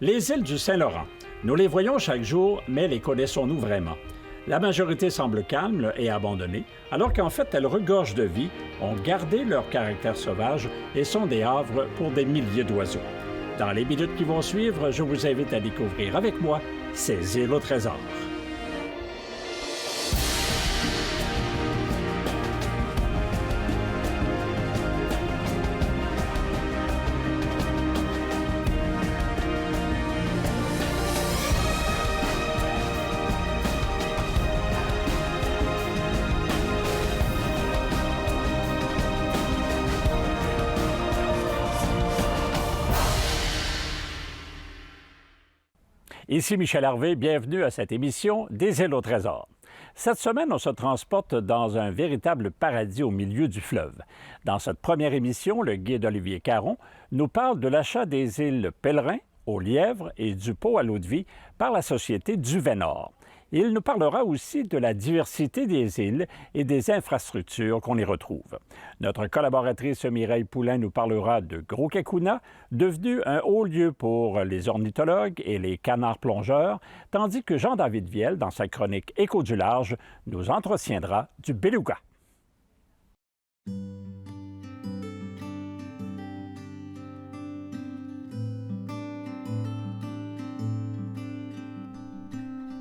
Les îles du Saint-Laurent. Nous les voyons chaque jour, mais les connaissons-nous vraiment? La majorité semble calme et abandonnée, alors qu'en fait, elles regorgent de vie, ont gardé leur caractère sauvage et sont des havres pour des milliers d'oiseaux. Dans les minutes qui vont suivre, je vous invite à découvrir avec moi ces îles au trésor. Ici Michel Harvey, bienvenue à cette émission des îles au trésor. Cette semaine, on se transporte dans un véritable paradis au milieu du fleuve. Dans cette première émission, le guide Olivier Caron nous parle de l'achat des îles Pèlerin, au Lièvre et du Pot à l'eau-de-vie par la société Duvet-Nord. Il nous parlera aussi de la diversité des îles et des infrastructures qu'on y retrouve. Notre collaboratrice Mireille Poulain nous parlera de Gros-Cacouna, devenu un haut lieu pour les ornithologues et les canards plongeurs, tandis que Jean-David Viel, dans sa chronique Écho du large, nous entretiendra du beluga.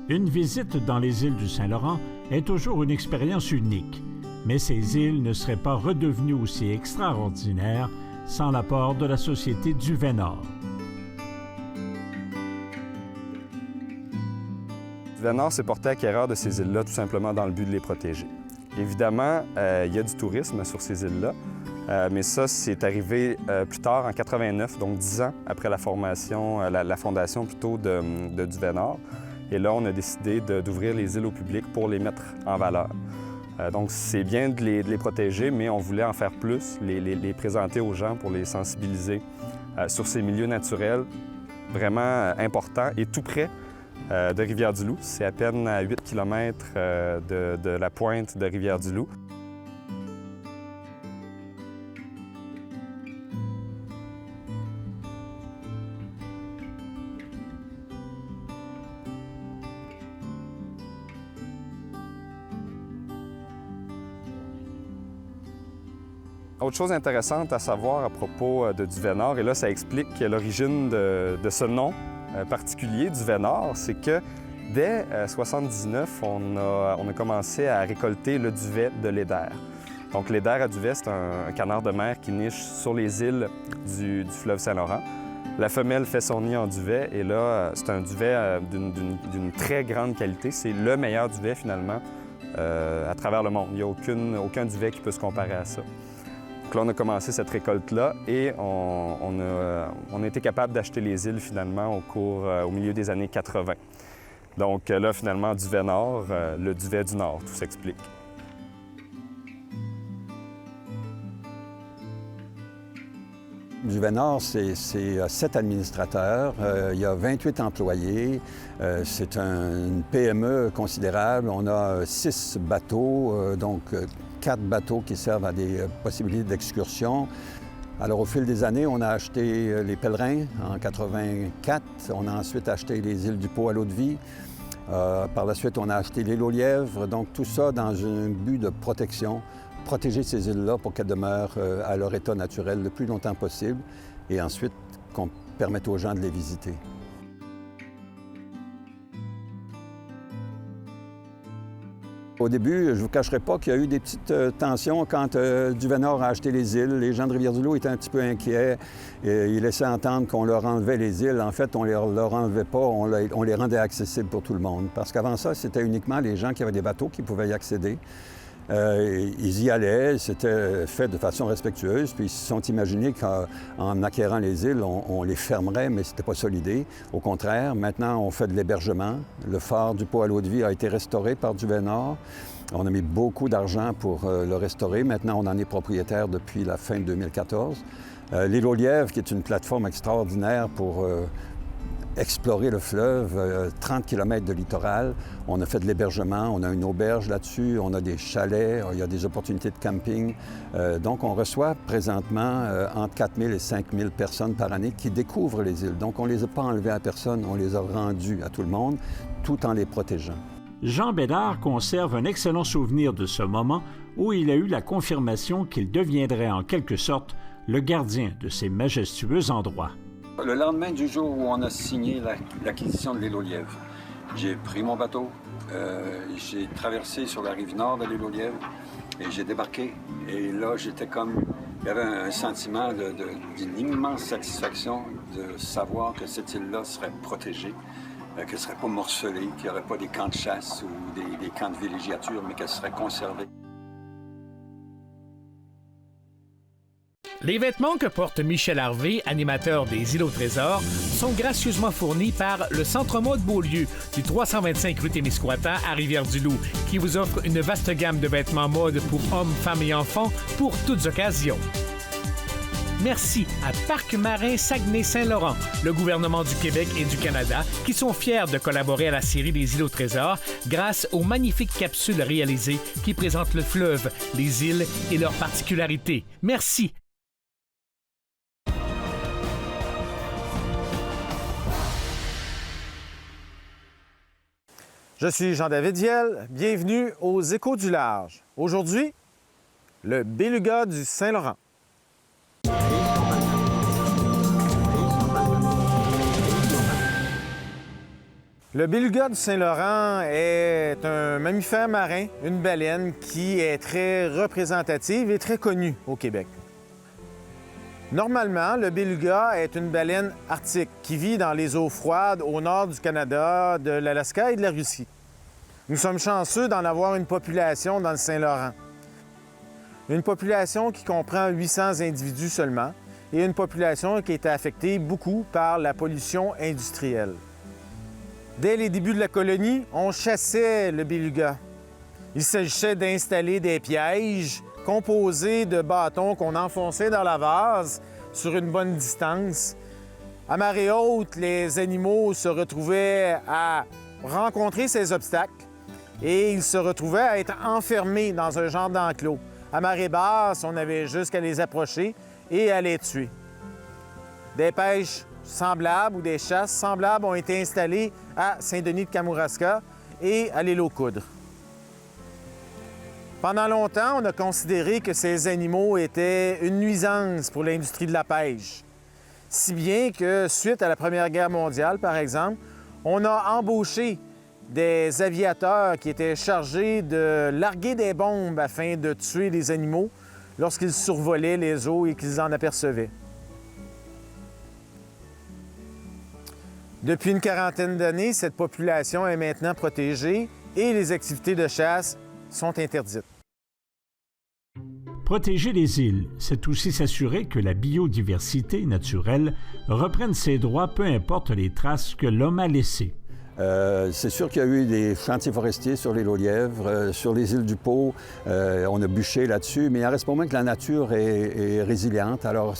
Une visite dans les îles du Saint-Laurent est toujours une expérience unique, mais ces îles ne seraient pas redevenues aussi extraordinaires sans l'apport de la société Duvet-Nord. Duvet-Nord s'est porté acquéreur de ces îles-là tout simplement dans le but de les protéger. Évidemment, il y a du tourisme sur ces îles-là, mais ça, c'est arrivé plus tard, en 89, donc 10 ans après la fondation plutôt de Duvet-Nord. Et là, on a décidé d'ouvrir les îles au public pour les mettre en valeur. Donc, c'est bien de les protéger, mais on voulait en faire plus, les présenter aux gens pour les sensibiliser sur ces milieux naturels vraiment importants et tout près de Rivière-du-Loup. C'est à peine à 8 km de la pointe de Rivière-du-Loup. Autre chose intéressante à savoir à propos de Duvet-Nord, et là ça explique l'origine de ce nom particulier, Duvet-Nord, c'est que dès 1979, on a commencé à récolter le duvet de l'Eider. Donc l'Eider à duvet, c'est un canard de mer qui niche sur les îles du fleuve Saint-Laurent. La femelle fait son nid en duvet et là, c'est un duvet d'une très grande qualité. C'est le meilleur duvet finalement à travers le monde. Il n'y a aucun duvet qui peut se comparer à ça. Donc là, on a commencé cette récolte-là et on a été capable d'acheter les îles finalement au milieu des années 80. Donc là, finalement, Duvet-Nord, le duvet du Nord, tout s'explique. Duvet-Nord, c'est 7 administrateurs, il y a 28 employés, c'est une PME considérable. On a 6 bateaux, donc 4 bateaux qui servent à des possibilités d'excursion. Alors, au fil des années, on a acheté les Pèlerins en 84. On a ensuite acheté les îles du Pot à l'eau-de-vie. Par la suite, on a acheté l'île aux Lièvres. Donc, tout ça dans un but de protection. Protéger ces îles-là pour qu'elles demeurent à leur état naturel le plus longtemps possible et ensuite qu'on permette aux gens de les visiter. Au début, je ne vous cacherai pas qu'il y a eu des petites tensions quand Duvet-Nord a acheté les îles. Les gens de Rivière-du-Loup étaient un petit peu inquiets. Ils laissaient entendre qu'on leur enlevait les îles. En fait, on ne leur enlevait pas, on les rendait accessibles pour tout le monde. Parce qu'avant ça, c'était uniquement les gens qui avaient des bateaux qui pouvaient y accéder. Ils y allaient, c'était fait de façon respectueuse, puis ils se sont imaginés qu'en acquérant les îles, on les fermerait, mais ce n'était pas ça l'idée. Au contraire, maintenant, on fait de l'hébergement. Le phare du Pot à l'eau-de-vie a été restauré par Duvet-Nord. On a mis beaucoup d'argent pour le restaurer. Maintenant, on en est propriétaire depuis la fin de 2014. L'île aux Lièvres, qui est une plateforme extraordinaire pour explorer le fleuve, 30 km de littoral. On a fait de l'hébergement, on a une auberge là-dessus, on a des chalets, il y a des opportunités de camping. Donc, on reçoit présentement entre 4 000 et 5 000 personnes par année qui découvrent les îles. Donc, on ne les a pas enlevées à personne, on les a rendues à tout le monde, tout en les protégeant. Jean Bédard conserve un excellent souvenir de ce moment où il a eu la confirmation qu'il deviendrait en quelque sorte le gardien de ces majestueux endroits. Le lendemain du jour où on a signé l'acquisition de l'île aux Lièvres, j'ai pris mon bateau, j'ai traversé sur la rive nord de l'île aux Lièvres et j'ai débarqué. Et là, j'étais comme... Il y avait un sentiment d'une immense satisfaction de savoir que cette île-là serait protégée, qu'elle ne serait pas morcelée, qu'il n'y aurait pas des camps de chasse ou des camps de villégiature, mais qu'elle serait conservée. Les vêtements que porte Michel Harvey, animateur des Îles au Trésor, sont gracieusement fournis par le Centre Mode Beaulieu du 325 rue Témiscouata à Rivière-du-Loup, qui vous offre une vaste gamme de vêtements mode pour hommes, femmes et enfants pour toutes occasions. Merci à Parc Marin Saguenay-Saint-Laurent, le gouvernement du Québec et du Canada, qui sont fiers de collaborer à la série des Îles au Trésor grâce aux magnifiques capsules réalisées qui présentent le fleuve, les îles et leurs particularités. Merci. Je suis Jean-David Viel, bienvenue aux Échos du Large. Aujourd'hui, le beluga du Saint-Laurent. Le beluga du Saint-Laurent est un mammifère marin, une baleine qui est très représentative et très connue au Québec. Normalement, le beluga est une baleine arctique qui vit dans les eaux froides au nord du Canada, de l'Alaska et de la Russie. Nous sommes chanceux d'en avoir une population dans le Saint-Laurent. Une population qui comprend 800 individus seulement et une population qui a été affectée beaucoup par la pollution industrielle. Dès les débuts de la colonie, on chassait le beluga. Il s'agissait d'installer des pièges composé de bâtons qu'on enfonçait dans la vase sur une bonne distance. À marée haute, les animaux se retrouvaient à rencontrer ces obstacles et ils se retrouvaient à être enfermés dans un genre d'enclos. À marée basse, on avait juste qu'à les approcher et à les tuer. Des pêches semblables ou des chasses semblables ont été installées à Saint-Denis-de-Kamouraska et à l'île aux Coudres. Pendant longtemps, on a considéré que ces animaux étaient une nuisance pour l'industrie de la pêche. Si bien que, suite à la Première Guerre mondiale, par exemple, on a embauché des aviateurs qui étaient chargés de larguer des bombes afin de tuer les animaux lorsqu'ils survolaient les eaux et qu'ils en apercevaient. Depuis une quarantaine d'années, cette population est maintenant protégée et les activités de chasse sont interdites. Protéger les îles, c'est aussi s'assurer que la biodiversité naturelle reprenne ses droits, peu importe les traces que l'homme a laissées. C'est sûr qu'il y a eu des chantiers forestiers sur l'île aux Lièvres, sur les îles du Pô. On a bûché là-dessus, mais il reste pour moi que la nature est résiliente. Alors,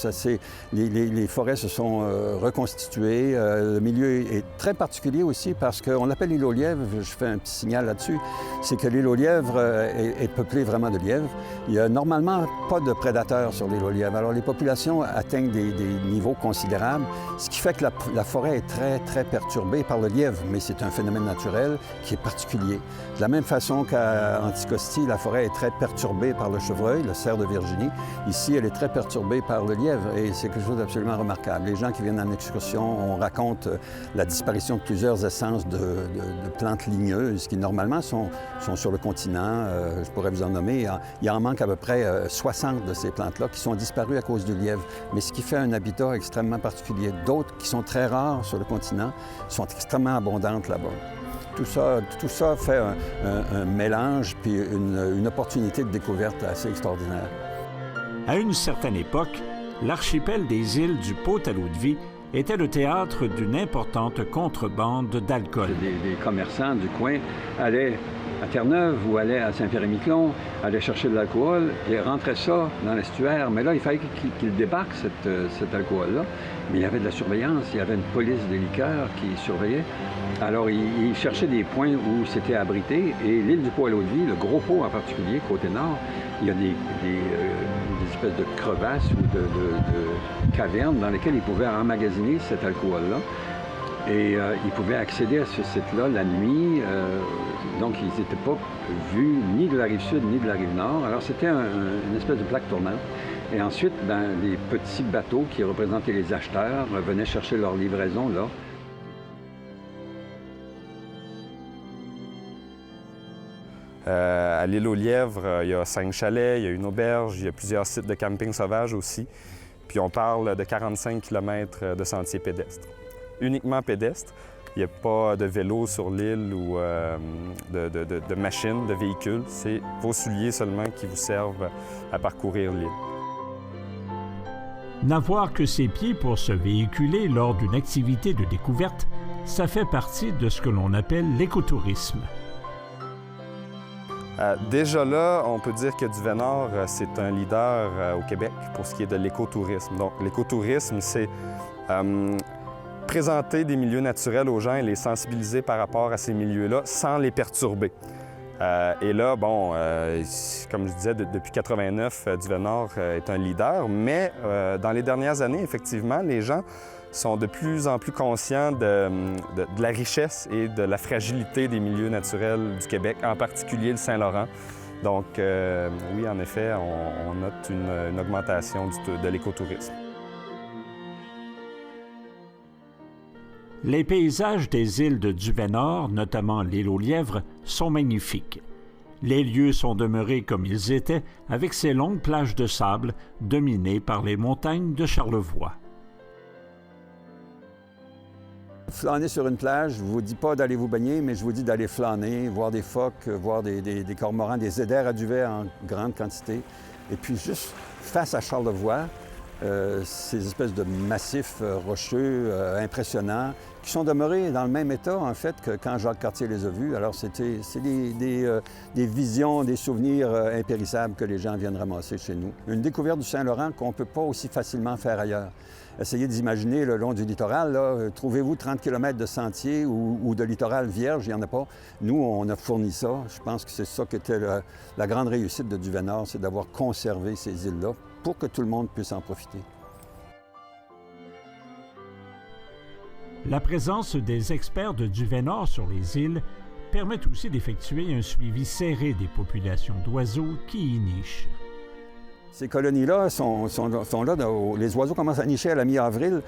les forêts se sont reconstituées. Le milieu est très particulier aussi parce qu'on l'appelle l'île aux Lièvres. Je fais un petit signal là-dessus. C'est que l'île aux Lièvres est peuplée vraiment de lièvres. Il n'y a normalement pas de prédateurs sur l'île aux Lièvres. Alors, les populations atteignent des niveaux considérables, ce qui fait que la forêt est très, très perturbée par le lièvre. Mais c'est un phénomène naturel qui est particulier. De la même façon qu'à Anticosti, la forêt est très perturbée par le chevreuil, le cerf de Virginie. Ici, elle est très perturbée par le lièvre et c'est quelque chose d'absolument remarquable. Les gens qui viennent en excursion, on raconte la disparition de plusieurs essences de plantes ligneuses qui, normalement, sont sur le continent. Je pourrais vous en nommer. Il en manque à peu près 60 de ces plantes-là qui sont disparues à cause du lièvre. Mais ce qui fait un habitat extrêmement particulier. D'autres qui sont très rares sur le continent sont extrêmement abondantes là-bas. Tout ça fait un mélange puis une opportunité de découverte assez extraordinaire. À une certaine époque, l'archipel des îles du Pô-Taloude-Vie était le théâtre d'une importante contrebande d'alcool. Les commerçants du coin allaient à Terre-Neuve ou allaient à Saint-Pierre-et-Miquelon, allaient chercher de l'alcool et rentraient ça dans l'estuaire. Mais là, il fallait qu'ils débarquent cet alcool-là. Mais il y avait de la surveillance, il y avait une police des liqueurs qui surveillait. Alors, ils cherchaient des points où c'était abrité. Et l'île du Pau-à-l'Eau-de-Vie, le Gros Pau en particulier, côté nord, il y a des espèces de crevasses ou de cavernes dans lesquelles ils pouvaient emmagasiner cet alcool-là. Et ils pouvaient accéder à ce site-là la nuit. Donc, ils n'étaient pas vus ni de la rive sud ni de la rive nord. Alors, c'était une espèce de plaque tournante. Et ensuite, les petits bateaux qui représentaient les acheteurs venaient chercher leur livraison là. À l'île aux Lièvres, il y a 5 chalets, il y a une auberge, il y a plusieurs sites de camping sauvage aussi. Puis on parle de 45 km de sentiers pédestres. Uniquement pédestres. Il n'y a pas de vélo sur l'île ou de machines, de véhicules. C'est vos souliers seulement qui vous servent à parcourir l'île. N'avoir que ses pieds pour se véhiculer lors d'une activité de découverte, ça fait partie de ce que l'on appelle l'écotourisme. Déjà là, on peut dire que Duvet-Nord, c'est un leader au Québec pour ce qui est de l'écotourisme. Donc, l'écotourisme, c'est présenter des milieux naturels aux gens et les sensibiliser par rapport à ces milieux-là sans les perturber. Et là, bon, comme je disais, depuis 89, Duvet-Nord est un leader, mais dans les dernières années, effectivement, les gens sont de plus en plus conscients de la richesse et de la fragilité des milieux naturels du Québec, en particulier le Saint-Laurent. Donc, oui, en effet, on note une augmentation de l'écotourisme. Les paysages des îles de Duvet-Nord, notamment l'île aux Lièvres, sont magnifiques. Les lieux sont demeurés comme ils étaient, avec ces longues plages de sable dominées par les montagnes de Charlevoix. Flâner sur une plage, je ne vous dis pas d'aller vous baigner, mais je vous dis d'aller flâner, voir des phoques, voir des cormorans, des éders à duvet en grande quantité. Et puis juste face à Charlevoix, ces espèces de massifs rocheux impressionnants qui sont demeurés dans le même état, en fait, que quand Jacques Cartier les a vus. Alors, c'est des visions, des souvenirs impérissables que les gens viennent ramasser chez nous. Une découverte du Saint-Laurent qu'on ne peut pas aussi facilement faire ailleurs. Essayez d'imaginer le long du littoral, là, trouvez-vous 30 km de sentiers ou de littoral vierge, il n'y en a pas. Nous, on a fourni ça. Je pense que c'est ça qui était la grande réussite de Duvet-Nord, c'est d'avoir conservé ces îles-là pour que tout le monde puisse en profiter. La présence des experts de Duvet-Nord sur les îles permet aussi d'effectuer un suivi serré des populations d'oiseaux qui y nichent. Ces colonies-là sont là. Les oiseaux commencent à nicher à la mi-avril,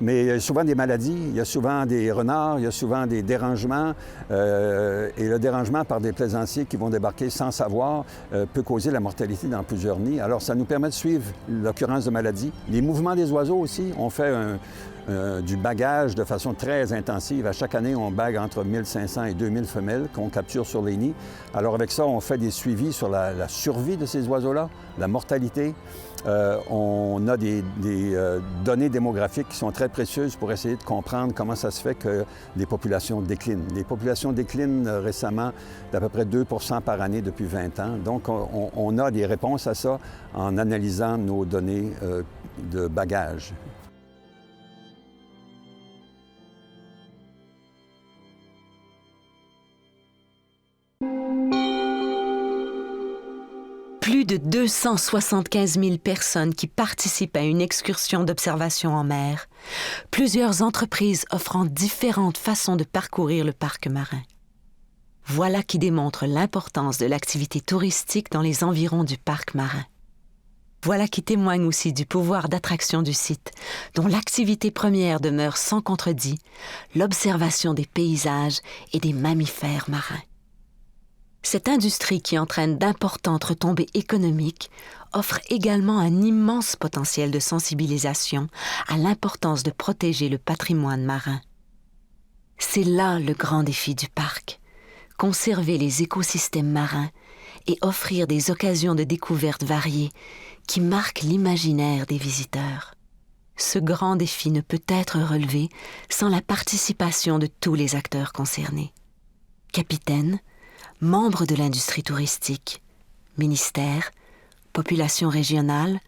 mais il y a souvent des maladies, il y a souvent des renards, il y a souvent des dérangements. Et le dérangement par des plaisanciers qui vont débarquer sans savoir peut causer la mortalité dans plusieurs nids. Alors, ça nous permet de suivre l'occurrence de maladies. Les mouvements des oiseaux aussi, on fait du bagage de façon très intensive. À chaque année, on bague entre 1500 et 2000 femelles qu'on capture sur les nids. Alors avec ça, on fait des suivis sur la survie de ces oiseaux-là, la mortalité. On a des données démographiques qui sont très précieuses pour essayer de comprendre comment ça se fait que les populations déclinent. Les populations déclinent récemment d'à peu près 2 % par année depuis 20 ans. Donc, on a des réponses à ça en analysant nos données de bagage. Plus de 275 000 personnes qui participent à une excursion d'observation en mer. Plusieurs entreprises offrant différentes façons de parcourir le parc marin. Voilà qui démontre l'importance de l'activité touristique dans les environs du parc marin. Voilà qui témoigne aussi du pouvoir d'attraction du site, dont l'activité première demeure sans contredit, l'observation des paysages et des mammifères marins. Cette industrie qui entraîne d'importantes retombées économiques offre également un immense potentiel de sensibilisation à l'importance de protéger le patrimoine marin. C'est là le grand défi du parc, conserver les écosystèmes marins et offrir des occasions de découverte variées qui marquent l'imaginaire des visiteurs. Ce grand défi ne peut être relevé sans la participation de tous les acteurs concernés. Capitaines, membres de l'industrie touristique, ministères, population régionale,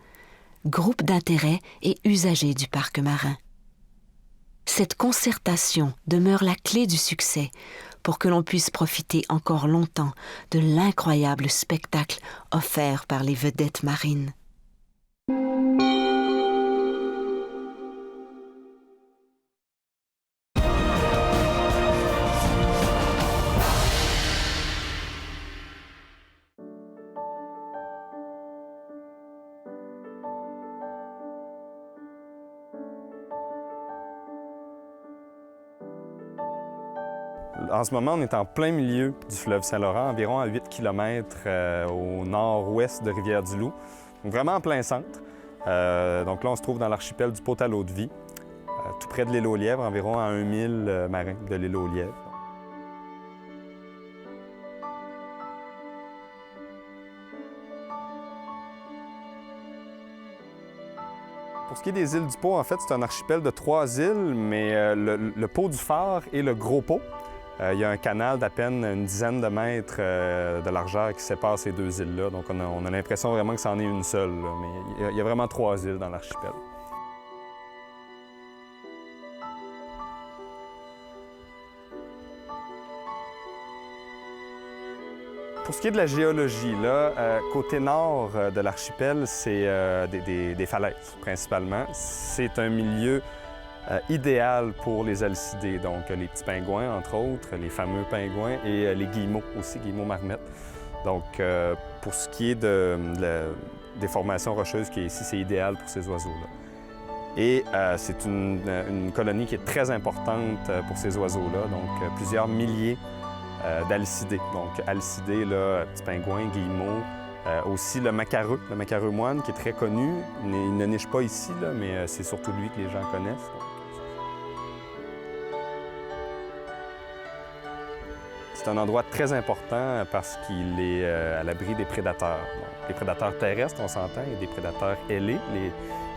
groupes d'intérêt et usagers du parc marin. Cette concertation demeure la clé du succès pour que l'on puisse profiter encore longtemps de l'incroyable spectacle offert par les vedettes marines. En ce moment, on est en plein milieu du fleuve Saint-Laurent, environ à 8 km au nord-ouest de Rivière-du-Loup, donc vraiment en plein centre. Donc là, on se trouve dans l'archipel du Pot-à-l'Eau-de-Vie, tout près de l'île aux Lièvres, environ à 1 000 marins de l'île aux Lièvres. Pour ce qui est des îles du Pot, en fait, c'est un archipel de 3 îles, mais le Pot du Phare et le Gros Pot. Il y a un canal d'à peine une dizaine de mètres de largeur qui sépare ces 2 îles-là. Donc, on a l'impression vraiment que c'en est une seule, là. Mais il y a vraiment 3 îles dans l'archipel. Pour ce qui est de la géologie, là, côté nord de l'archipel, c'est des falaises principalement. C'est un milieu idéal pour les alcidés, donc les petits pingouins, entre autres, les fameux pingouins, et les guillemots aussi, guillemots marmettes. Donc, pour ce qui est des formations rocheuses qui est ici, c'est idéal pour ces oiseaux-là. Et c'est une colonie qui est très importante pour ces oiseaux-là, donc plusieurs milliers d'alcidés. Donc, alcidés, là, petits pingouins, guillemots, aussi le macareux moine, qui est très connu. Il ne niche pas ici, là, mais c'est surtout lui que les gens connaissent. C'est un endroit très important parce qu'il est à l'abri des prédateurs. Donc, les prédateurs terrestres, on s'entend, et des prédateurs ailés.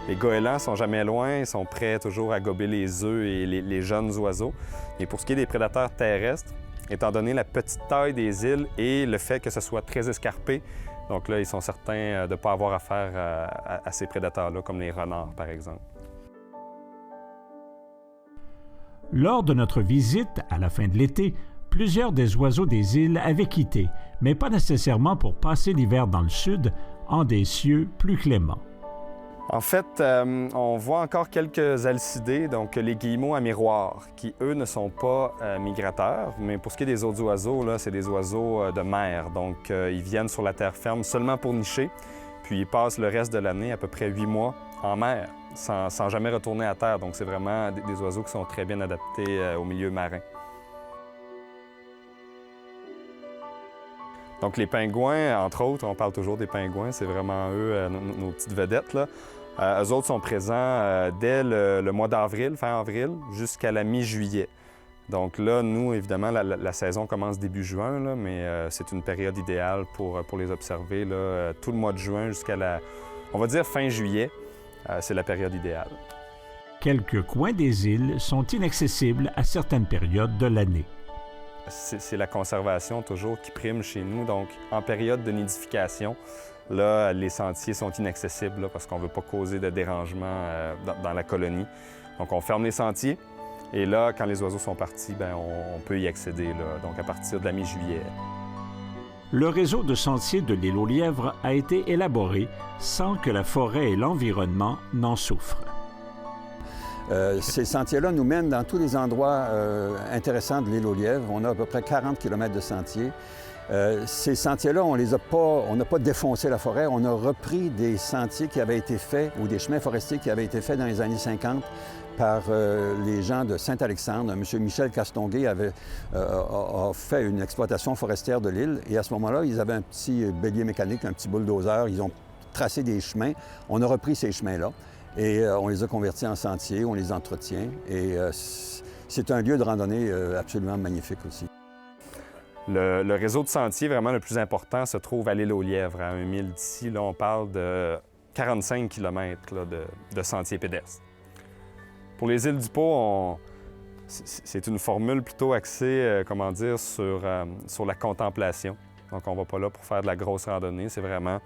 Les goélands sont jamais loin, ils sont prêts toujours à gober les œufs et les jeunes oiseaux. Et pour ce qui est des prédateurs terrestres, étant donné la petite taille des îles et le fait que ce soit très escarpé, donc là, ils sont certains de ne pas avoir affaire à ces prédateurs-là, comme les renards, par exemple. Lors de notre visite, à la fin de l'été, plusieurs des oiseaux des îles avaient quitté, mais pas nécessairement pour passer l'hiver dans le sud, en des cieux plus cléments. En fait, on voit encore quelques alcidés, donc les guillemots à miroir, qui, eux, ne sont pas migrateurs. Mais pour ce qui est des autres oiseaux, là, c'est des oiseaux de mer. Donc, ils viennent sur la terre ferme seulement pour nicher, puis ils passent le reste de l'année, à peu près 8 mois, en mer, sans jamais retourner à terre. Donc, c'est vraiment des oiseaux qui sont très bien adaptés au milieu marin. Donc, les pingouins, entre autres, on parle toujours des pingouins, c'est vraiment eux, nos petites vedettes, là. Eux autres sont présents dès le mois d'avril, fin avril, jusqu'à la mi-juillet. Donc là, nous, évidemment, la saison commence début juin, là, mais c'est une période idéale pour les observer. Là, tout le mois de juin jusqu'à on va dire fin juillet, c'est la période idéale. Quelques coins des îles sont inaccessibles à certaines périodes de l'année. C'est la conservation toujours qui prime chez nous. Donc, en période de nidification, là, les sentiers sont inaccessibles là, parce qu'on ne veut pas causer de dérangement dans la colonie. Donc, on ferme les sentiers. Et là, quand les oiseaux sont partis, bien, on peut y accéder, là, donc à partir de la mi-juillet. Le réseau de sentiers de l'île aux Lièvres a été élaboré sans que la forêt et l'environnement n'en souffrent. Ces sentiers-là nous mènent dans tous les endroits intéressants de l'île aux Lièvres. On a à peu près 40 km de sentiers. Ces sentiers-là, on n'a pas défoncé la forêt, on a repris des sentiers qui avaient été faits ou des chemins forestiers qui avaient été faits dans les années 50 par les gens de Saint-Alexandre. M. Michel Castonguay a fait une exploitation forestière de l'île et à ce moment-là, ils avaient un petit bélier mécanique, un petit bulldozer. Ils ont tracé des chemins. On a repris ces chemins-là et on les a convertis en sentiers, on les entretient et c'est un lieu de randonnée absolument magnifique aussi. Le réseau de sentiers vraiment le plus important se trouve à l'île aux Lièvres, à 1 000 d'ici. Là, on parle de 45 km là, de sentiers pédestres. Pour les îles du Pot, c'est une formule plutôt axée, comment dire, sur la contemplation. Donc, on ne va pas là pour faire de la grosse randonnée. C'est vraiment,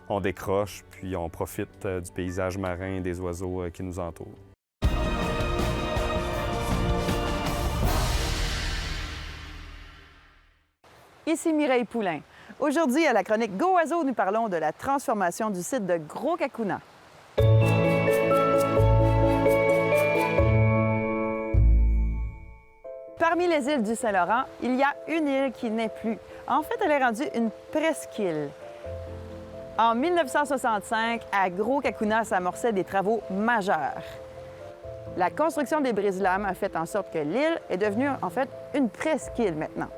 on décroche, puis on profite du paysage marin et des oiseaux qui nous entourent. Ici Mireille Poulain. Aujourd'hui, à la chronique Go Oiseau, nous parlons de la transformation du site de Gros-Cacuna. Parmi les îles du Saint-Laurent, il y a une île qui n'est plus. En fait, elle est rendue une presqu'île. En 1965, à Gros-Cacuna s'amorçaient des travaux majeurs. La construction des brise-lames a fait en sorte que l'île est devenue, en fait, une presqu'île maintenant.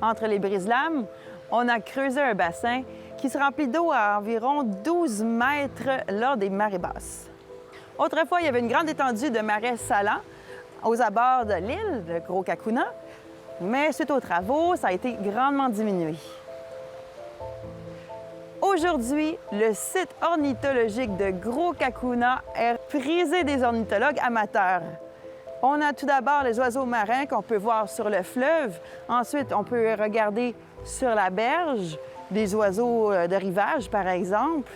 Entre les brise-lames, on a creusé un bassin qui se remplit d'eau à environ 12 mètres lors des marées basses. Autrefois, il y avait une grande étendue de marais salants aux abords de l'île de Gros-Cacuna, mais suite aux travaux, ça a été grandement diminué. Aujourd'hui, le site ornithologique de Gros-Cacuna est prisé des ornithologues amateurs. On a tout d'abord les oiseaux marins qu'on peut voir sur le fleuve. Ensuite, on peut regarder sur la berge, des oiseaux de rivage, par exemple.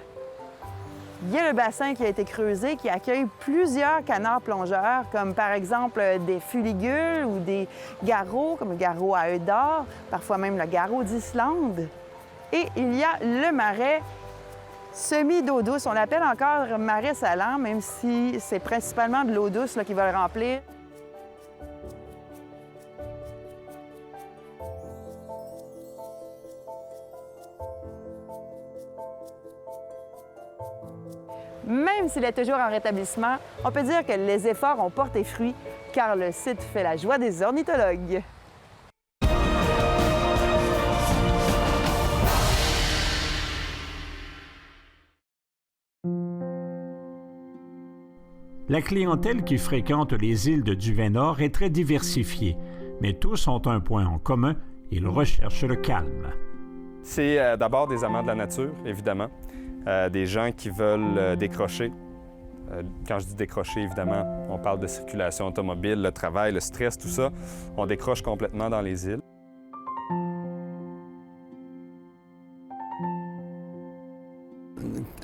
Il y a le bassin qui a été creusé qui accueille plusieurs canards plongeurs, comme par exemple des fuligules ou des garrots, comme le garrot à œil d'or, parfois même le garrot d'Islande. Et il y a le marais semi-d'eau douce. On l'appelle encore marais salant, même si c'est principalement de l'eau douce qui va le remplir. Même s'il est toujours en rétablissement, on peut dire que les efforts ont porté fruit, car le site fait la joie des ornithologues. La clientèle qui fréquente les îles de Duvet-Nord est très diversifiée, mais tous ont un point en commun, ils recherchent le calme. C'est d'abord des amants de la nature, évidemment. Des gens qui veulent décrocher. Quand je dis décrocher, évidemment, on parle de circulation automobile, le travail, le stress, tout ça. On décroche complètement dans les îles.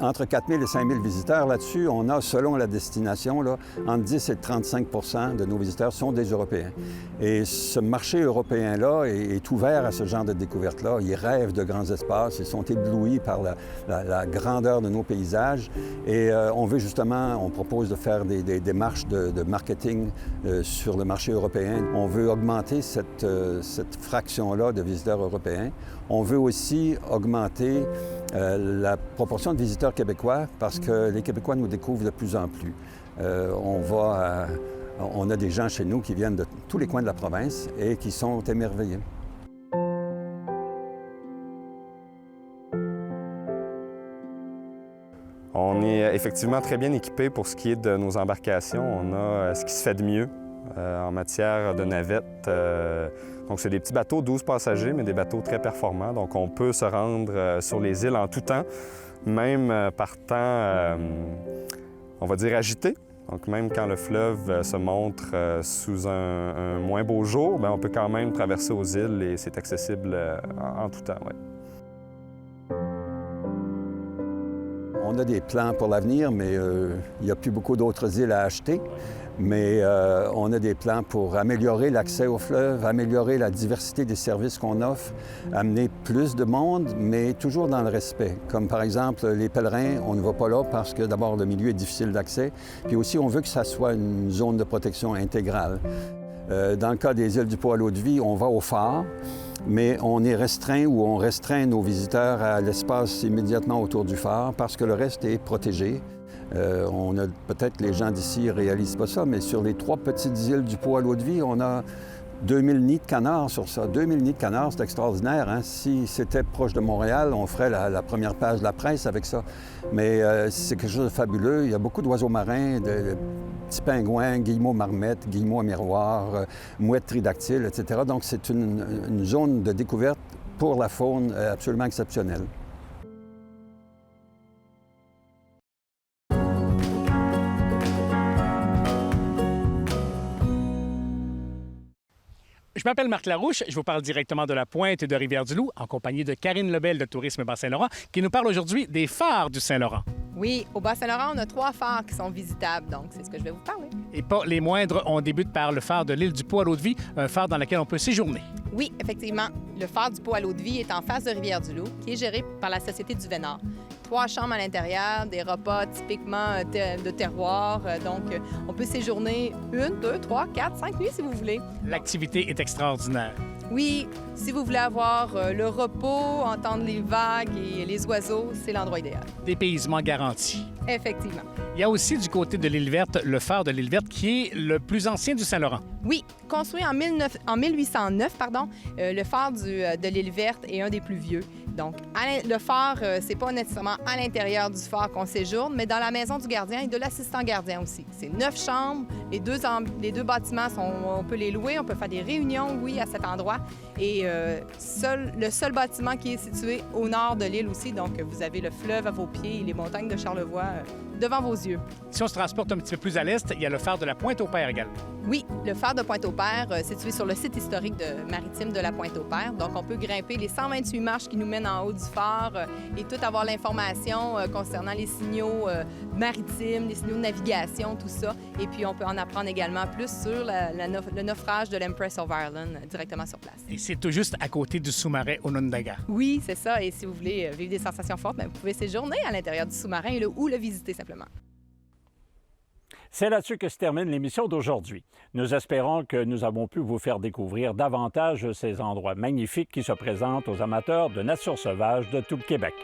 Entre 4 000 et 5 000 visiteurs là-dessus, on a, selon la destination, là, entre 10 et 35 % de nos visiteurs sont des Européens. Et ce marché européen-là est ouvert à ce genre de découverte-là. Ils rêvent de grands espaces, ils sont éblouis par la grandeur de nos paysages. Et on veut justement, on propose de faire des démarches de marketing sur le marché européen. On veut augmenter cette fraction-là de visiteurs européens. On veut aussi augmenter la proportion de visiteurs québécois parce que les Québécois nous découvrent de plus en plus. On a des gens chez nous qui viennent de tous les coins de la province et qui sont émerveillés. On est effectivement très bien équipés pour ce qui est de nos embarcations. On a ce qui se fait de mieux en matière de navettes. Donc, c'est des petits bateaux, 12 passagers, mais des bateaux très performants. Donc, on peut se rendre sur les îles en tout temps, même par temps, on va dire, agité. Donc, même quand le fleuve se montre sous un moins beau jour, bien, on peut quand même traverser aux îles et c'est accessible en tout temps. Ouais. On a des plans pour l'avenir, mais il n'y a plus beaucoup d'autres îles à acheter. Mais on a des plans pour améliorer l'accès au fleuve, améliorer la diversité des services qu'on offre, amener plus de monde, mais toujours dans le respect. Comme par exemple, les pèlerins, on ne va pas là parce que d'abord, le milieu est difficile d'accès. Puis aussi, on veut que ça soit une zone de protection intégrale. Dans le cas des îles du Pô à l'Eau-de-Vie, on va au phare, mais on est restreint ou on restreint nos visiteurs à l'espace immédiatement autour du phare parce que le reste est protégé. Peut-être les gens d'ici ne réalisent pas ça, mais sur les 3 petites îles du Pô à l'Eau-de-Vie, on a 2000 nids de canards sur ça. 2000 nids de canards, c'est extraordinaire. Hein? Si c'était proche de Montréal, on ferait la première page de la presse avec ça. Mais c'est quelque chose de fabuleux. Il y a beaucoup d'oiseaux marins, de petits pingouins, guillemots marmettes, guillemots à miroir, mouettes tridactyles, etc. Donc c'est une zone de découverte pour la faune absolument exceptionnelle. Je m'appelle Marc Larouche, je vous parle directement de la pointe de Rivière-du-Loup en compagnie de Karine Lebel de Tourisme Bas-Saint-Laurent qui nous parle aujourd'hui des phares du Saint-Laurent. Oui, au Bas-Saint-Laurent, on a 3 phares qui sont visitables, donc c'est ce que je vais vous parler. Et pas les moindres, on débute par le phare de l'île du Pau à l'Eau-de-Vie, un phare dans lequel on peut séjourner. Oui, effectivement, le phare du Pau à l'Eau-de-Vie est en face de Rivière-du-Loup, qui est géré par la Société du Vénard. 3 chambres à l'intérieur, des repas typiquement de terroir, donc on peut séjourner 1, 2, 3, 4, 5 nuits si vous voulez. L'activité est extraordinaire. Oui, si vous voulez avoir le repos, entendre les vagues et les oiseaux, c'est l'endroit idéal. Dépaysement garanti. Effectivement. Il y a aussi du côté de l'île Verte, le phare de l'île Verte qui est le plus ancien du Saint-Laurent. Oui, construit en 1809, le phare de l'île Verte est un des plus vieux. Donc, le phare, c'est pas nécessairement à l'intérieur du phare qu'on séjourne, mais dans la maison du gardien et de l'assistant gardien aussi. C'est 9 chambres, les deux bâtiments, on peut les louer, on peut faire des réunions, oui, à cet endroit. Et le seul bâtiment qui est situé au nord de l'île aussi, donc vous avez le fleuve à vos pieds et les montagnes de Charlevoix devant vos yeux. Si on se transporte un petit peu plus à l'est, il y a le phare de la Pointe-au-Père également. Oui, le phare de Pointe-au-Père, situé sur le site historique maritime de la Pointe-au-Père. Donc, on peut grimper les 128 marches qui nous mènent en haut du phare et tout avoir l'information concernant les signaux maritimes, les signaux de navigation, tout ça. Et puis, on peut en apprendre également plus sur le naufrage de l'Empress of Ireland directement sur place. Et c'est tout juste à côté du sous-marin Onondaga. Oui, c'est ça. Et si vous voulez vivre des sensations fortes, bien, vous pouvez séjourner à l'intérieur du sous-marin ou le visiter simplement. C'est là-dessus que se termine l'émission d'aujourd'hui. Nous espérons que nous avons pu vous faire découvrir davantage ces endroits magnifiques qui se présentent aux amateurs de nature sauvage de tout le Québec.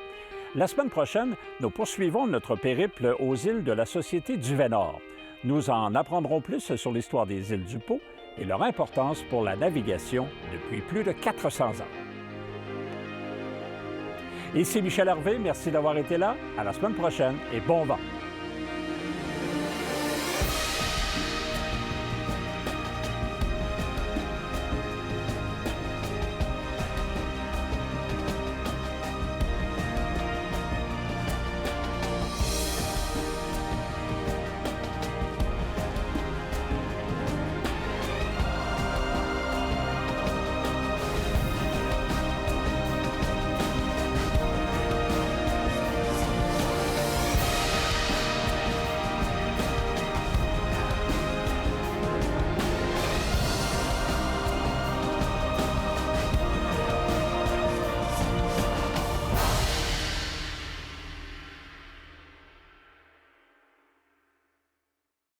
La semaine prochaine, nous poursuivons notre périple aux îles de la Société du Vénard. Nous en apprendrons plus sur l'histoire des îles du Pau et leur importance pour la navigation depuis plus de 400 ans. Ici Michel Hervé, merci d'avoir été là. À la semaine prochaine et bon vent.